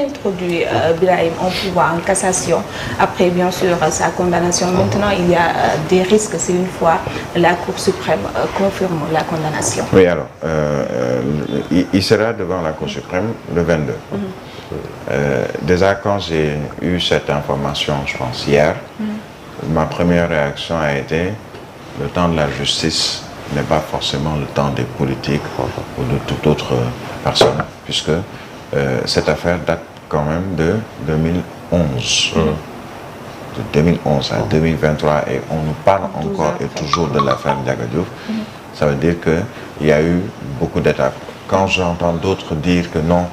introduit Birahim en pouvoir en cassation. Après, bien sûr, sa condamnation. Maintenant, il y a des risques si une fois la Cour suprême confirme la condamnation. Oui, alors, il sera devant la Cour suprême le 22. Déjà, quand j'ai eu cette information, je pense, hier, ma première réaction a été le temps de la justice n'est pas forcément le temps des politiques ou de toute autre personne, puisque cette affaire date quand même de 2011. De 2011 à 2023, et on nous parle encore et toujours de l'affaire Ndiaga Diouf. Ça veut dire qu'il y a eu beaucoup d'étapes. Quand j'entends d'autres dire que non,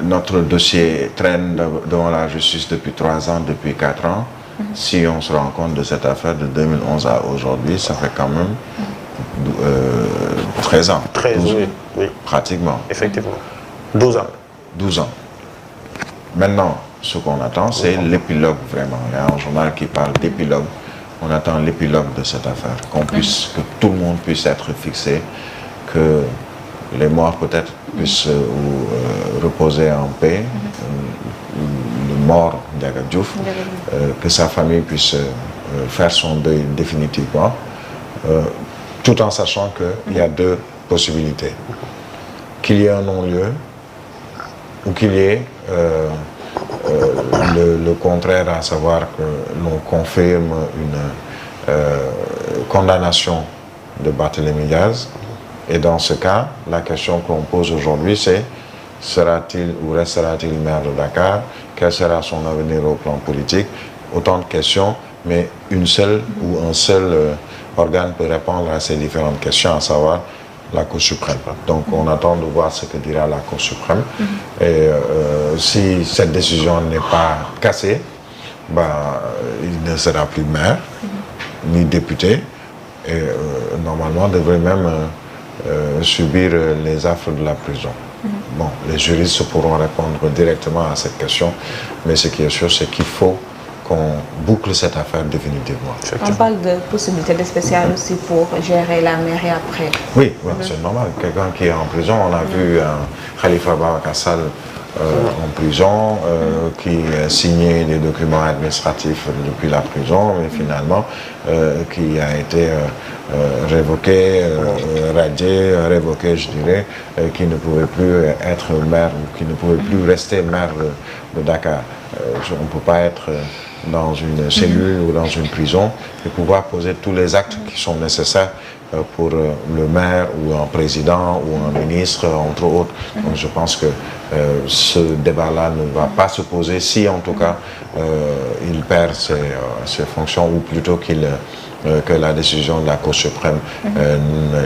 notre dossier traîne devant la justice depuis 3 ans, depuis 4 ans, si on se rend compte de cette affaire de 2011 à aujourd'hui, ça fait quand même 13 ans. 12 ans, oui. Pratiquement. Effectivement. 12 ans. 12 ans. Maintenant, ce qu'on attend, c'est l'épilogue vraiment. Il y a un journal qui parle d'épilogue. On attend l'épilogue de cette affaire, que tout le monde puisse être fixé, que les morts peut-être puissent reposer en paix, le mort Ndiaga Diouf, que sa famille puisse faire son deuil définitivement, tout en sachant qu'il y a 2 possibilités. Qu'il y ait un non-lieu ou qu'il y ait le contraire, à savoir que l'on confirme une condamnation de Barthélémy Diaz. Et dans ce cas, la question qu'on pose aujourd'hui, c'est sera-t-il ou restera-t-il maire de Dakar? Quel sera son avenir au plan politique? Autant de questions, mais une seule ou un seul organe peut répondre à ces différentes questions, à savoir la Cour suprême. Donc on attend de voir ce que dira la Cour suprême. Et si cette décision n'est pas cassée, il ne sera plus maire, ni député, et normalement devrait même subir les affres de la prison. Bon, les juristes pourront répondre directement à cette question, mais ce qui est sûr, c'est qu'il faut qu'on boucle cette affaire définitivement. On parle de possibilités de spécial aussi pour gérer la mairie après. Oui, c'est normal. Quelqu'un qui est en prison, on a vu Khalifa Babacar Sall en prison, qui signait des documents administratifs depuis la prison, mais finalement, qui a été révoqué, radié, révoqué, je dirais, qui ne pouvait plus être maire, ou qui ne pouvait plus rester maire de Dakar. On ne peut pas être dans une cellule ou dans une prison et pouvoir poser tous les actes qui sont nécessaires pour le maire ou un président ou un ministre, entre autres. Donc je pense que ce débat-là ne va pas se poser si, en tout cas, il perd ses fonctions, ou plutôt que la décision de la Cour suprême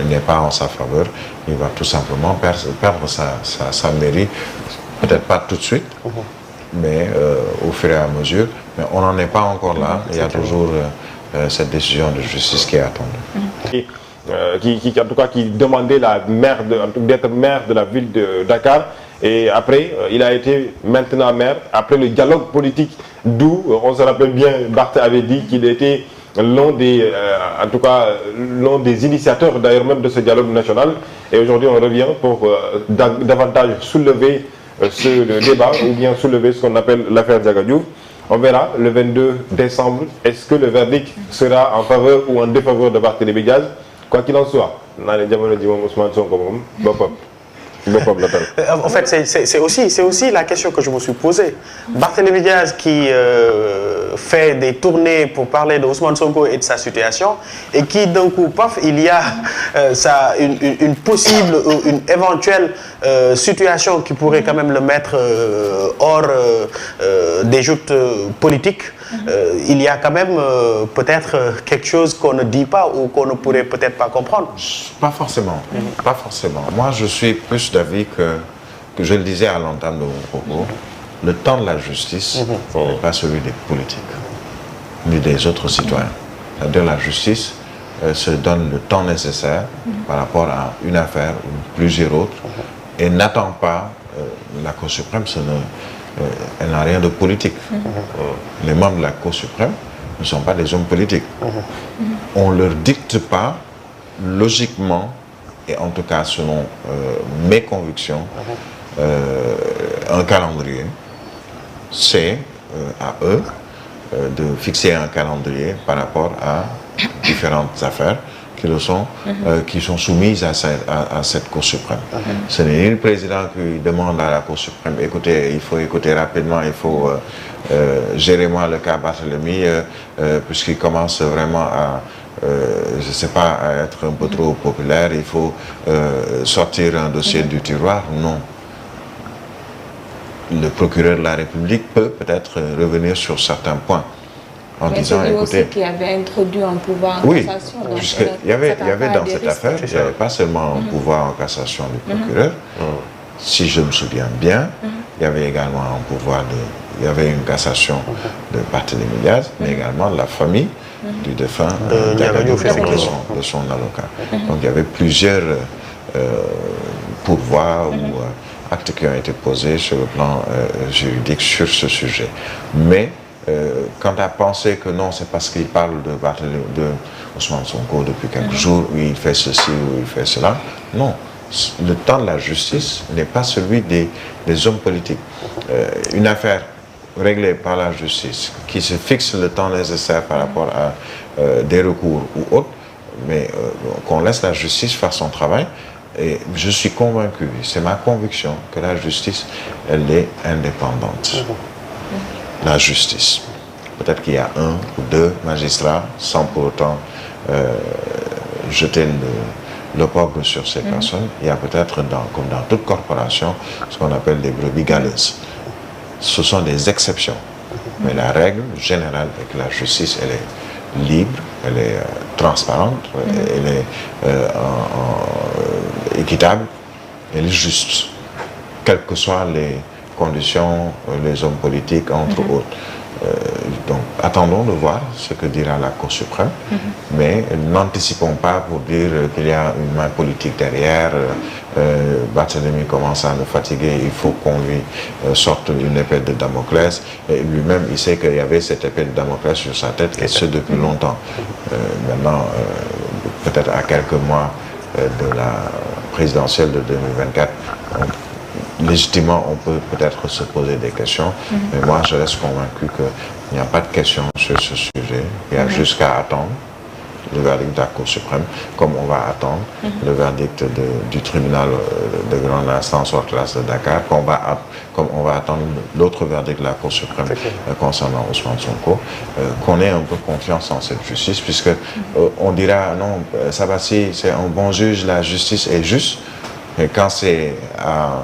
n'est pas en sa faveur. Il va tout simplement perdre sa mairie, peut-être pas tout de suite, mais au fur et à mesure. Mais on n'en est pas encore là. Il y a toujours cette décision de justice qui est attendue. En tout cas, qui demandait d'être maire de la ville de Dakar. Et après, il a été maintenant maire. Après le dialogue politique, d'où, on se rappelle bien, Barth avait dit qu'il était l'un des initiateurs, d'ailleurs même, de ce dialogue national. Et aujourd'hui, on revient pour davantage soulever ce débat, ou bien soulever ce qu'on appelle l'affaire Ndiaga Diouf. On verra le 22 décembre, est-ce que le verdict sera en faveur ou en défaveur de Barthélémy Diaz? Quoi qu'il en soit, en fait, c'est aussi la question que je me suis posée. Barthélémy Diaz qui fait des tournées pour parler de Ousmane Sonko et de sa situation, et qui d'un coup, paf, il y a une possible, une éventuelle situation qui pourrait quand même le mettre hors des joutes politiques. Il y a quand même peut-être quelque chose qu'on ne dit pas ou qu'on ne pourrait peut-être pas comprendre. Pas forcément. Pas forcément. Moi, je suis plus d'avis que je le disais à l'entame de mon propos, le temps de la justice n'est pas celui des politiques, ni des autres citoyens. C'est-à-dire la justice se donne le temps nécessaire par rapport à une affaire ou plusieurs autres et n'attend pas la Cour suprême. Elle n'a rien de politique. Les membres de la Cour suprême ne sont pas des hommes politiques. On ne leur dicte pas logiquement et en tout cas selon mes convictions, un calendrier. C'est à eux de fixer un calendrier par rapport à différentes affaires qui sont soumises à cette Cour suprême. Ce n'est ni le président qui demande à la Cour suprême, écoutez, il faut écouter rapidement, il faut gérer moi le cas Barthélemy, puisqu'il commence vraiment à, je ne sais pas, à être un peu trop populaire, il faut sortir un dossier du tiroir. Non. Le procureur de la République peut peut-être revenir sur certains points. En disant, écoutez, aussi qui avait introduit un pouvoir en cassation. Il y avait dans cette affaire, il n'y avait pas seulement un pouvoir en cassation du procureur. Si je me souviens bien, il y avait également un pouvoir il y avait une cassation de Barthélémy Diaz, mais également de la famille du défunt de son avocat. Donc il y avait plusieurs pourvois ou actes qui ont été posés sur le plan juridique sur ce sujet. Mais quant à penser que non, c'est parce qu'il parle de Ousmane Sonko depuis quelques jours, où il fait ceci ou il fait cela, non. Le temps de la justice n'est pas celui des hommes politiques. Une affaire réglée par la justice, qui se fixe le temps nécessaire par rapport à des recours ou autres, mais qu'on laisse la justice faire son travail. Et je suis convaincu, c'est ma conviction, que la justice, elle est indépendante. La justice. Peut-être qu'il y a un ou deux magistrats, sans pour autant jeter l'opprobre sur ces personnes. Il y a peut-être, comme dans toute corporation, ce qu'on appelle des brebis galeuses. Ce sont des exceptions. Mais la règle générale est que la justice, elle est libre, elle est transparente, elle est équitable, elle est juste. Quelles que soient les conditions, les hommes politiques, entre autres. Donc, attendons de voir ce que dira la Cour suprême, mais n'anticipons pas pour dire qu'il y a une main politique derrière. Barthélemy commence à nous fatiguer, il faut qu'on lui sorte une épée de Damoclès. Et lui-même, il sait qu'il y avait cette épée de Damoclès sur sa tête, et ce depuis longtemps. Maintenant, peut-être à quelques mois de la présidentielle de 2024, légitimement, on peut peut-être se poser des questions, mais moi, je reste convaincu qu'il n'y a pas de questions sur ce sujet. Il y a juste qu'à attendre le verdict de la Cour suprême, comme on va attendre le verdict du tribunal de grande instance hors classe de Dakar, comme on va attendre l'autre verdict de la Cour suprême concernant Ousmane Sonko, qu'on ait un peu confiance en cette justice, puisque on dira, non, Sabassi, c'est un bon juge, la justice est juste, mais quand c'est à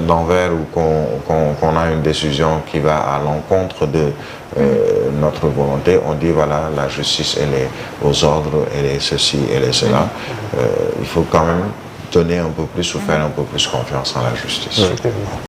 l'envers ou qu'on a une décision qui va à l'encontre de notre volonté, on dit voilà, la justice elle est aux ordres, elle est ceci, elle est cela. Il faut quand même donner un peu plus ou faire un peu plus confiance en la justice.